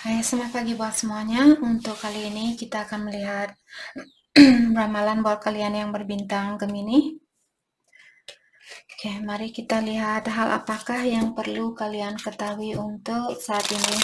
Hai, selamat pagi buat semuanya. Untuk kali ini kita akan melihat ramalan buat kalian yang berbintang Gemini. Oke, mari kita lihat hal apakah yang perlu kalian ketahui untuk saat ini.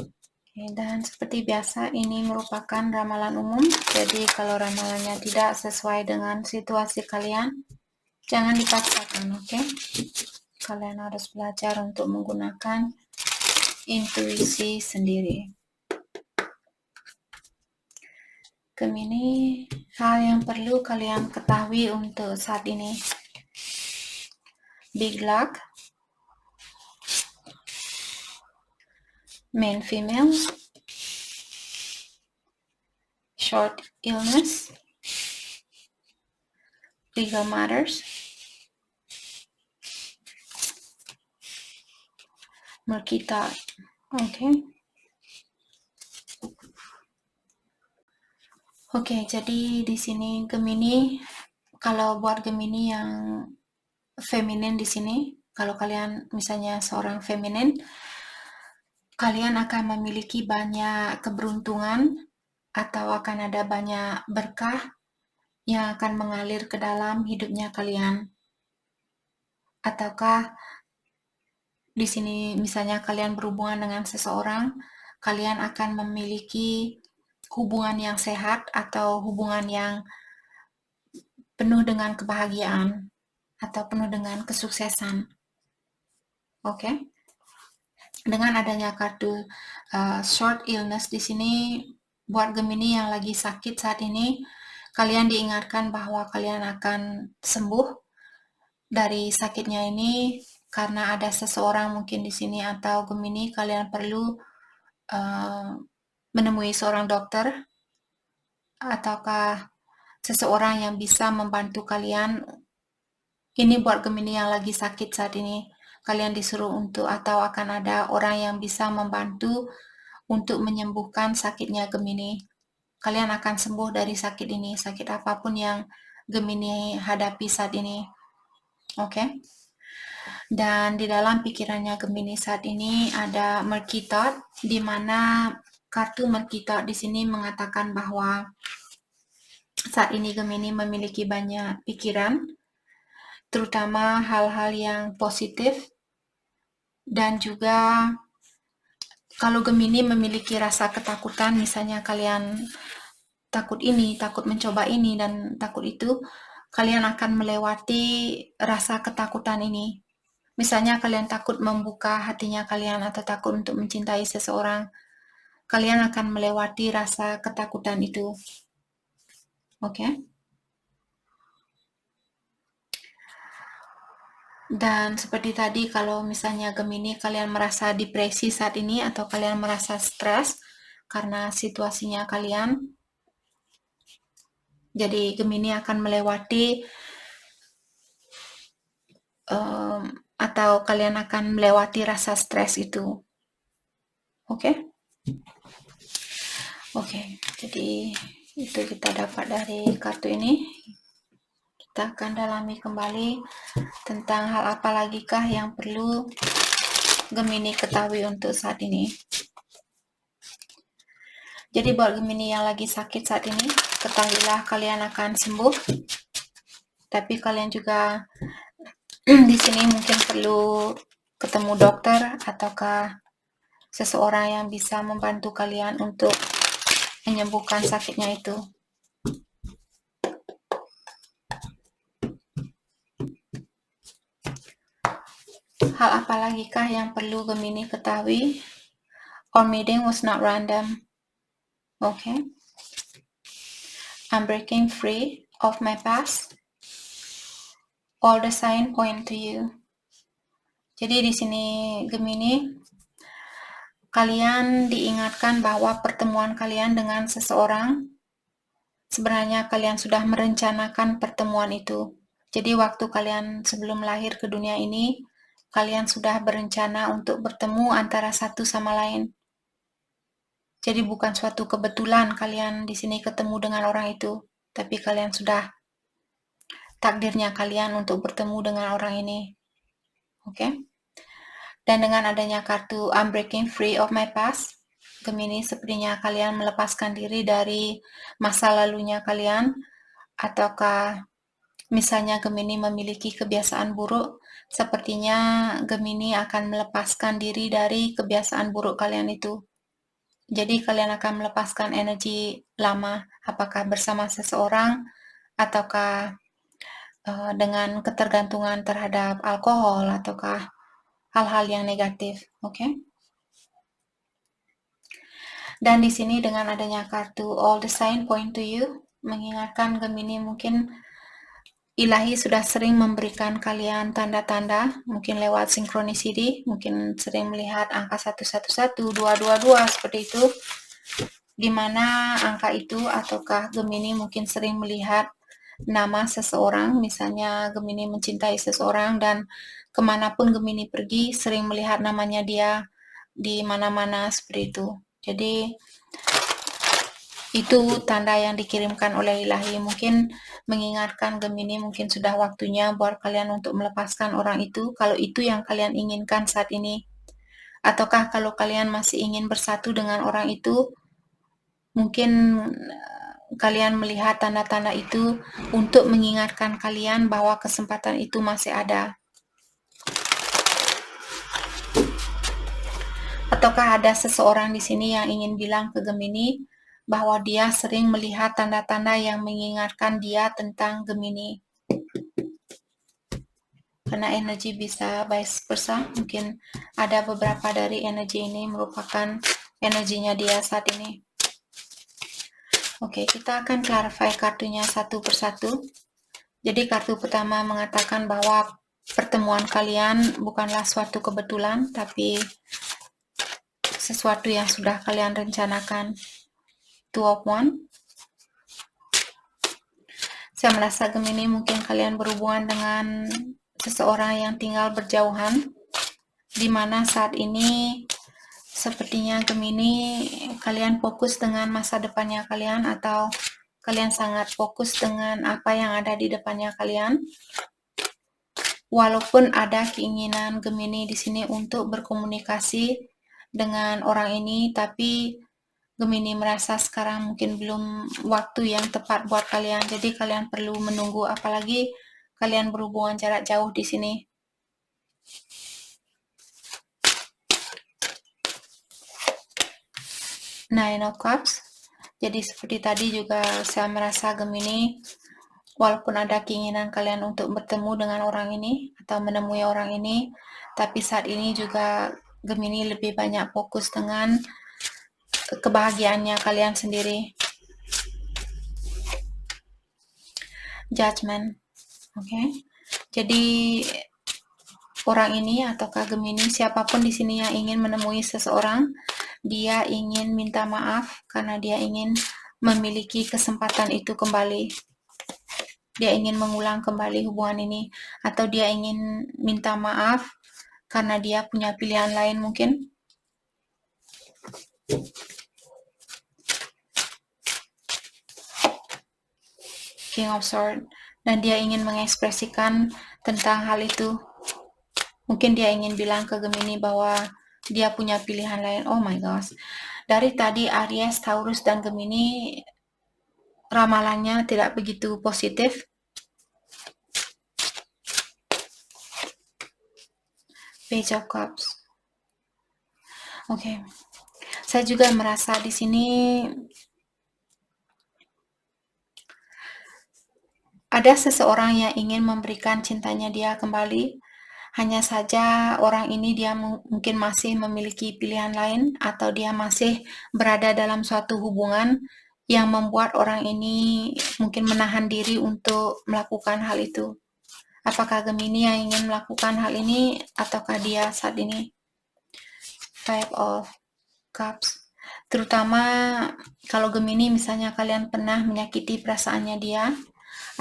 Oke, dan seperti biasa ini merupakan ramalan umum. Jadi kalau ramalannya tidak sesuai dengan situasi kalian, jangan dipaksakan, oke? Kalian harus belajar untuk menggunakan intuisi sendiri. Gemini, hal yang perlu kalian ketahui untuk saat ini. Big luck, male female, short illness, legal matters, murky thought. Oke, jadi di sini Gemini, kalau buat Gemini yang feminin di sini, kalau kalian misalnya seorang feminin, kalian akan memiliki banyak keberuntungan atau akan ada banyak berkah yang akan mengalir ke dalam hidupnya kalian. Ataukah di sini misalnya kalian berhubungan dengan seseorang, kalian akan memiliki hubungan yang sehat atau hubungan yang penuh dengan kebahagiaan atau penuh dengan kesuksesan. Oke. Dengan adanya kartu short illness di sini buat Gemini yang lagi sakit saat ini, kalian diingatkan bahwa kalian akan sembuh dari sakitnya ini karena ada seseorang mungkin di sini atau Gemini kalian perlu menemui seorang dokter ataukah seseorang yang bisa membantu kalian. Ini buat Gemini yang lagi sakit saat ini, kalian disuruh untuk atau akan ada orang yang bisa membantu untuk menyembuhkan sakitnya Gemini. Kalian akan sembuh dari sakit ini, sakit apapun yang Gemini hadapi saat ini. Oke. Dan di dalam pikirannya Gemini saat ini ada murky thought, di mana kartu murky thought di sini mengatakan bahwa saat ini Gemini memiliki banyak pikiran, terutama hal-hal yang positif, dan juga kalau Gemini memiliki rasa ketakutan, misalnya kalian takut ini, takut mencoba ini, dan takut itu, kalian akan melewati rasa ketakutan ini. Misalnya kalian takut membuka hatinya kalian atau takut untuk mencintai seseorang, kalian akan melewati rasa ketakutan itu. Oke? Dan seperti tadi, kalau misalnya Gemini kalian merasa depresi saat ini atau kalian merasa stres karena situasinya kalian, jadi Gemini akan melewati atau kalian akan melewati rasa stres itu. Oke? Oke, jadi itu kita dapat dari kartu ini. Kita akan dalami kembali tentang hal apa lagikah yang perlu Gemini ketahui untuk saat ini. Jadi buat Gemini yang lagi sakit saat ini, ketahuilah kalian akan sembuh. Tapi kalian juga di sini mungkin perlu ketemu dokter ataukah seseorang yang bisa membantu kalian untuk menyembuhkan sakitnya itu. Hal apa lagikah yang perlu Gemini ketahui? Our meeting was not random. Okay. I'm breaking free of my past. All the signs point to you. Jadi di sini Gemini, kalian diingatkan bahwa pertemuan kalian dengan seseorang, sebenarnya kalian sudah merencanakan pertemuan itu. Jadi waktu kalian sebelum lahir ke dunia ini, kalian sudah berencana untuk bertemu antara satu sama lain. Jadi bukan suatu kebetulan kalian di sini ketemu dengan orang itu, tapi kalian sudah takdirnya kalian untuk bertemu dengan orang ini. Oke? Dan dengan adanya kartu I'm breaking free of my past, Gemini, sepertinya kalian melepaskan diri dari masa lalunya kalian, ataukah misalnya Gemini memiliki kebiasaan buruk, sepertinya Gemini akan melepaskan diri dari kebiasaan buruk kalian itu. Jadi kalian akan melepaskan energi lama, apakah bersama seseorang ataukah dengan ketergantungan terhadap alkohol ataukah hal-hal yang negatif, oke? Dan di sini dengan adanya kartu All the Sign Point to You, mengingatkan Gemini mungkin Ilahi sudah sering memberikan kalian tanda-tanda, mungkin lewat synchronicity, mungkin sering melihat angka 111, 222 seperti itu, di mana angka itu ataukah Gemini mungkin sering melihat nama seseorang, misalnya Gemini mencintai seseorang dan kemanapun Gemini pergi sering melihat namanya dia di mana-mana seperti itu. Jadi itu tanda yang dikirimkan oleh Ilahi, mungkin mengingatkan Gemini mungkin sudah waktunya buat kalian untuk melepaskan orang itu, kalau itu yang kalian inginkan saat ini. Ataukah kalau kalian masih ingin bersatu dengan orang itu, mungkin kalian melihat tanda-tanda itu untuk mengingatkan kalian bahwa kesempatan itu masih ada. Ataukah ada seseorang di sini yang ingin bilang ke Gemini bahwa dia sering melihat tanda-tanda yang mengingatkan dia tentang Gemini. Karena energi bisa vice versa, mungkin ada beberapa dari energi ini merupakan energinya dia saat ini. Oke, kita akan clarify kartunya satu persatu. Jadi kartu pertama mengatakan bahwa pertemuan kalian bukanlah suatu kebetulan, tapi sesuatu yang sudah kalian rencanakan. Two of Wands. Saya merasa Gemini mungkin kalian berhubungan dengan seseorang yang tinggal berjauhan, di mana saat ini sepertinya Gemini kalian fokus dengan masa depannya kalian, atau kalian sangat fokus dengan apa yang ada di depannya kalian. Walaupun ada keinginan Gemini di sini untuk berkomunikasi dengan orang ini, tapi Gemini merasa sekarang mungkin belum waktu yang tepat buat kalian. Jadi kalian perlu menunggu, apalagi kalian berhubungan jarak jauh di sini. Nine of Cups. Jadi seperti tadi juga saya merasa Gemini, walaupun ada keinginan kalian untuk bertemu dengan orang ini atau menemui orang ini, tapi saat ini juga Gemini lebih banyak fokus dengan kebahagiaannya kalian sendiri. Judgment. Oke. Jadi orang ini ataukah Gemini, siapapun di sini yang ingin menemui seseorang, dia ingin minta maaf karena dia ingin memiliki kesempatan itu kembali. Dia ingin mengulang kembali hubungan ini, atau dia ingin minta maaf karena dia punya pilihan lain mungkin. King of Swords. Dan dia ingin mengekspresikan tentang hal itu. Mungkin dia ingin bilang ke Gemini bahwa dia punya pilihan lain. Oh my gosh. Dari tadi Aries, Taurus, dan Gemini ramalannya tidak begitu positif. Page of Cups. Oke. Saya juga merasa di sini ada seseorang yang ingin memberikan cintanya dia kembali. Hanya saja orang ini dia mungkin masih memiliki pilihan lain, atau dia masih berada dalam suatu hubungan yang membuat orang ini mungkin menahan diri untuk melakukan hal itu. Apakah Gemini yang ingin melakukan hal ini ataukah dia saat ini? Five of Cups. Terutama kalau Gemini misalnya kalian pernah menyakiti perasaannya dia,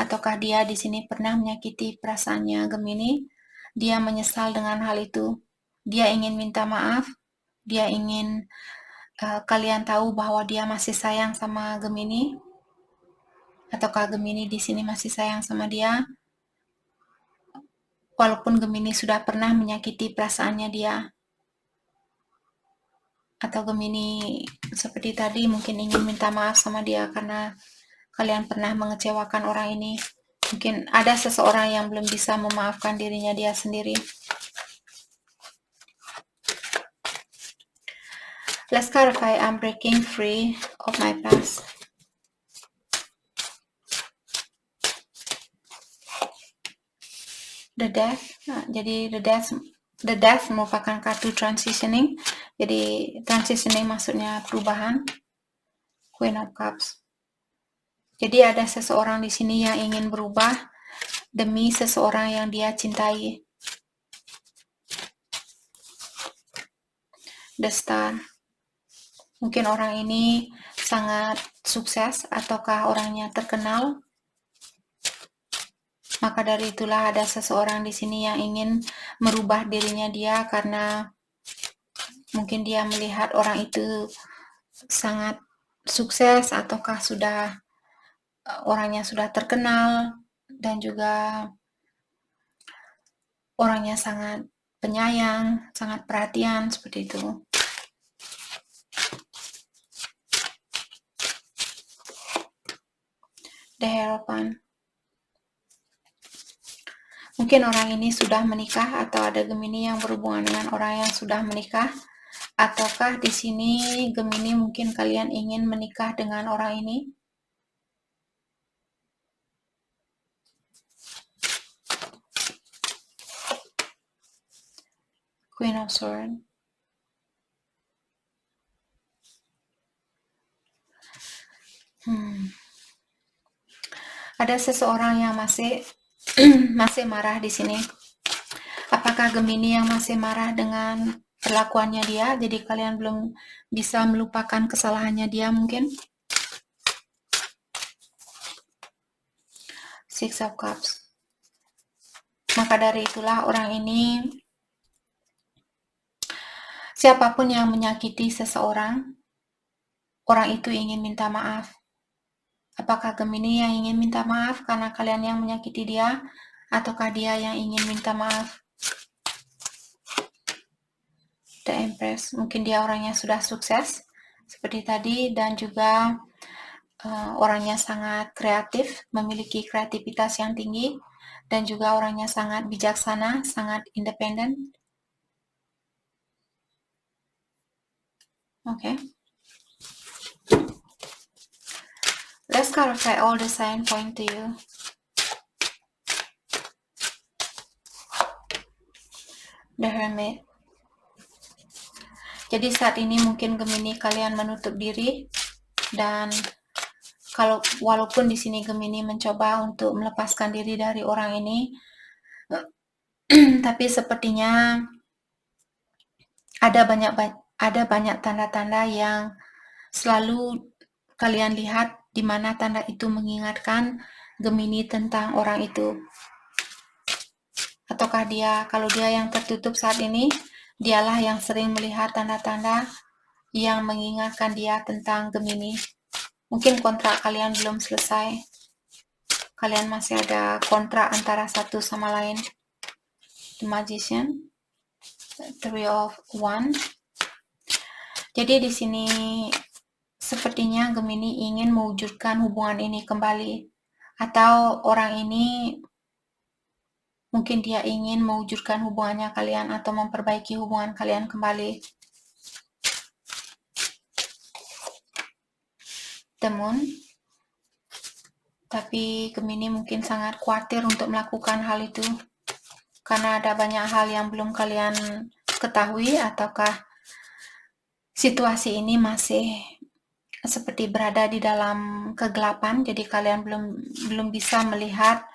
ataukah dia di sini pernah menyakiti perasaannya Gemini. Dia menyesal dengan hal itu. Dia ingin minta maaf. Dia ingin kalian tahu bahwa dia masih sayang sama Gemini. Ataukah Gemini di sini masih sayang sama dia? Walaupun Gemini sudah pernah menyakiti perasaannya dia. atau Gemini seperti tadi mungkin ingin minta maaf sama dia karena kalian pernah mengecewakan orang ini. Mungkin ada seseorang yang belum bisa memaafkan dirinya dia sendiri. Let's clarify, I'm breaking free of my past. The Death, jadi the Death merupakan kartu transitioning. Jadi transitioning maksudnya perubahan. Queen of Cups. Jadi ada seseorang di sini yang ingin berubah demi seseorang yang dia cintai. The Star. Mungkin orang ini sangat sukses ataukah orangnya terkenal. Maka dari itulah ada seseorang di sini yang ingin merubah dirinya dia karena mungkin dia melihat orang itu sangat sukses ataukah sudah orangnya sudah terkenal dan juga orangnya sangat penyayang, sangat perhatian seperti itu. The Hierophant. Mungkin orang ini sudah menikah atau ada Gemini yang berhubungan dengan orang yang sudah menikah, ataukah di sini Gemini mungkin kalian ingin menikah dengan orang ini? Queen of Swords. Ada seseorang yang masih marah di sini. Apakah Gemini yang masih marah dengan perlakuannya dia? Jadi kalian belum bisa melupakan kesalahannya dia mungkin? Six of Cups. Maka dari itulah orang ini, siapapun yang menyakiti seseorang, orang itu ingin minta maaf. Apakah Gemini yang ingin minta maaf karena kalian yang menyakiti dia, ataukah dia yang ingin minta maaf? The Empress. Mungkin dia orangnya sudah sukses seperti tadi dan juga orangnya sangat kreatif, memiliki kreativitas yang tinggi dan juga orangnya sangat bijaksana, sangat independen. Okay. Let's clarify all the sign point to you. The Hermit. Jadi saat ini mungkin Gemini kalian menutup diri dan walaupun di sini Gemini mencoba untuk melepaskan diri dari orang ini, tapi sepertinya ada banyak tanda-tanda yang selalu kalian lihat di mana tanda itu mengingatkan Gemini tentang orang itu. Ataukah kalau dia yang tertutup saat ini, dialah yang sering melihat tanda-tanda yang mengingatkan dia tentang Gemini. Mungkin kontrak kalian belum selesai. Kalian masih ada kontrak antara satu sama lain. The Magician, Three of Wands. Jadi di sini sepertinya Gemini ingin mewujudkan hubungan ini kembali, atau orang ini mungkin dia ingin mewujudkan hubungannya kalian atau memperbaiki hubungan kalian kembali. The Moon. Tapi Gemini mungkin sangat khawatir untuk melakukan hal itu karena ada banyak hal yang belum kalian ketahui ataukah situasi ini masih seperti berada di dalam kegelapan, jadi kalian belum bisa melihat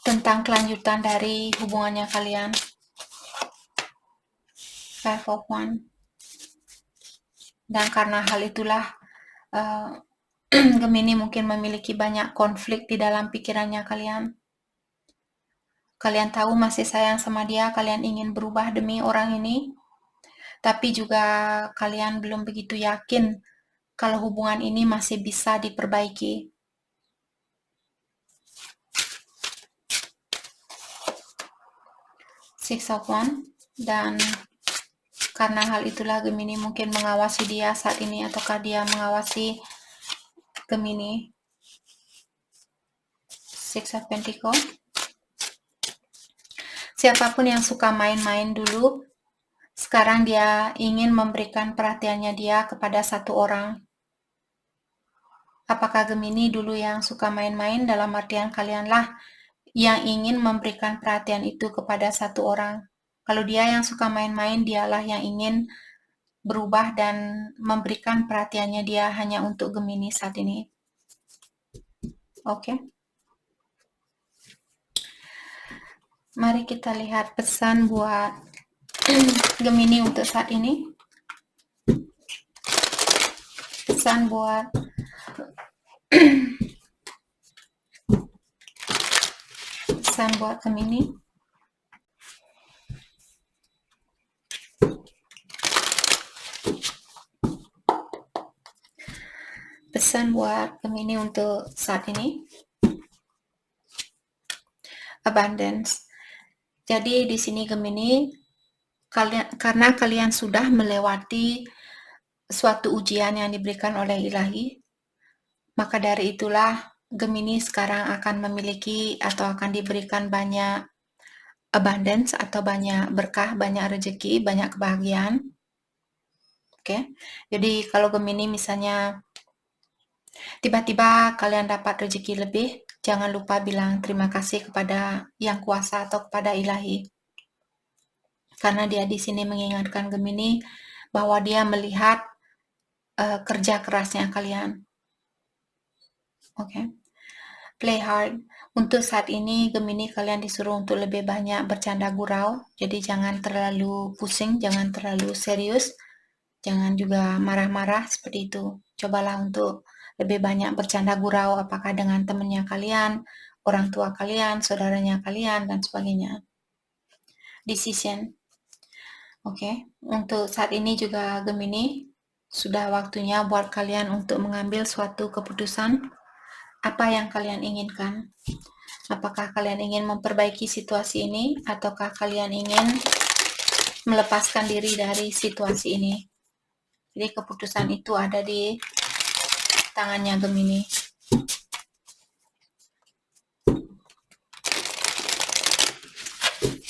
tentang kelanjutan dari hubungannya kalian. Five of Wands. Dan karena hal itulah Gemini mungkin memiliki banyak konflik di dalam pikirannya kalian. Kalian tahu masih sayang sama dia, kalian ingin berubah demi orang ini, tapi juga kalian belum begitu yakin kalau hubungan ini masih bisa diperbaiki. Six of Wands dan Karena hal itulah Gemini mungkin mengawasi dia saat ini, ataukah dia mengawasi Gemini. Six of Pentacles. Siapapun yang suka main-main dulu, sekarang dia ingin memberikan perhatiannya dia kepada satu orang. Apakah Gemini dulu yang suka main-main, dalam artian kalianlah yang ingin memberikan perhatian itu kepada satu orang. Kalau dia yang suka main-main, dialah yang ingin berubah dan memberikan perhatiannya dia hanya untuk Gemini saat ini. Oke. Mari kita lihat pesan buat Gemini untuk saat ini. Pesan buat pesan buat Gemini. Pesan buat Gemini untuk saat ini. Abundance. Jadi di sini Gemini, karena kalian sudah melewati suatu ujian yang diberikan oleh Ilahi, maka dari itulah Gemini sekarang akan memiliki atau akan diberikan banyak abundance atau banyak berkah, banyak rezeki, banyak kebahagiaan. Oke. Jadi kalau Gemini misalnya tiba-tiba kalian dapat rezeki lebih, jangan lupa bilang terima kasih kepada Yang Kuasa atau kepada Ilahi. Karena dia di sini mengingatkan Gemini bahwa dia melihat kerja kerasnya kalian. Oke. Play hard. Untuk saat ini Gemini kalian disuruh untuk lebih banyak bercanda gurau. Jadi jangan terlalu pusing, jangan terlalu serius. Jangan juga marah-marah seperti itu. Cobalah untuk lebih banyak bercanda gurau, apakah dengan temannya kalian, orang tua kalian, saudaranya kalian, dan sebagainya. Decision. Oke. Untuk saat ini juga Gemini, sudah waktunya buat kalian untuk mengambil suatu keputusan apa yang kalian inginkan. Apakah kalian ingin memperbaiki situasi ini, ataukah kalian ingin melepaskan diri dari situasi ini. Jadi keputusan itu ada di tangannya Gemini.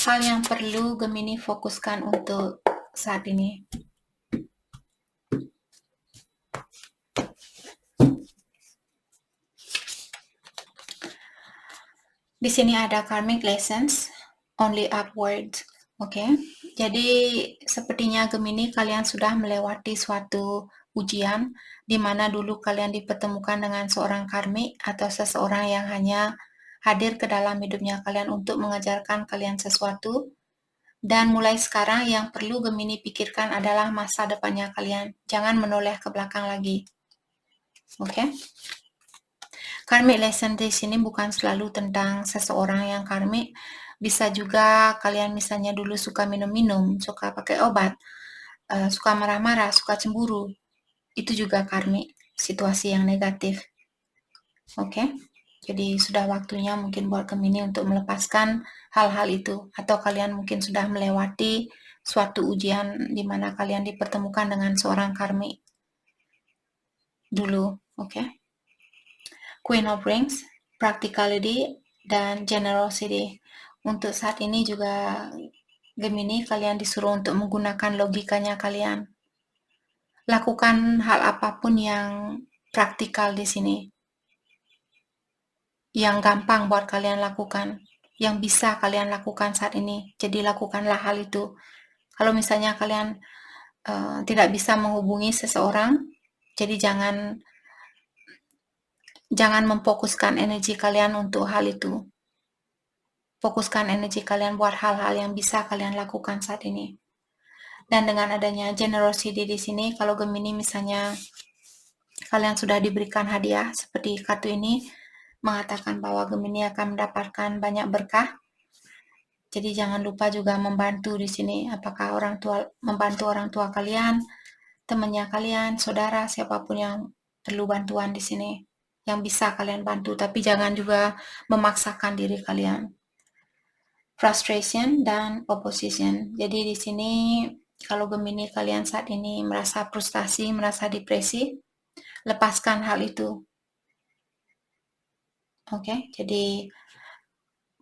Hal yang perlu Gemini fokuskan untuk saat ini. Di sini ada karmic lessons, only upward. Oke. Jadi sepertinya Gemini kalian sudah melewati suatu ujian di mana dulu kalian dipertemukan dengan seorang karmik atau seseorang yang hanya hadir ke dalam hidupnya kalian untuk mengajarkan kalian sesuatu. Dan mulai sekarang yang perlu Gemini pikirkan adalah masa depannya kalian. Jangan menoleh ke belakang lagi. Oke? Karmic lesson di sini bukan selalu tentang seseorang yang karmik. Bisa juga kalian misalnya dulu suka minum-minum, suka pakai obat, suka marah-marah, suka cemburu. Itu juga karmik, situasi yang negatif. Oke? Jadi sudah waktunya mungkin buat Gemini untuk melepaskan hal-hal itu. Atau kalian mungkin sudah melewati suatu ujian di mana kalian dipertemukan dengan seorang karmik dulu. Oke? Queen of Rings, practicality, dan generosity. Untuk saat ini juga Gemini kalian disuruh untuk menggunakan logikanya kalian. Lakukan hal apapun yang praktikal di sini. Yang gampang buat kalian lakukan, yang bisa kalian lakukan saat ini. Jadi lakukanlah hal itu. Kalau misalnya kalian tidak bisa menghubungi seseorang, jadi jangan memfokuskan energi kalian untuk hal itu. Fokuskan energi kalian buat hal-hal yang bisa kalian lakukan saat ini. Dan dengan adanya generosity di sini, kalau Gemini misalnya kalian sudah diberikan hadiah seperti kartu ini, mengatakan bahwa Gemini akan mendapatkan banyak berkah. Jadi jangan lupa juga membantu di sini. Apakah membantu orang tua kalian, temannya kalian, saudara, siapapun yang perlu bantuan di sini, yang bisa kalian bantu. Tapi jangan juga memaksakan diri kalian. Frustration dan opposition. Jadi di sini Kalau Gemini kalian saat ini merasa frustasi, merasa depresi, lepaskan hal itu. Oke, jadi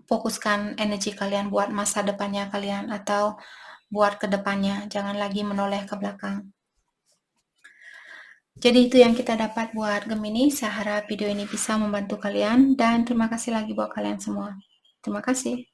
fokuskan energi kalian buat masa depannya kalian atau buat ke depannya, jangan lagi menoleh ke belakang. Jadi itu yang kita dapat buat Gemini. Saya harap video ini bisa membantu kalian dan terima kasih lagi buat kalian semua. Terima kasih.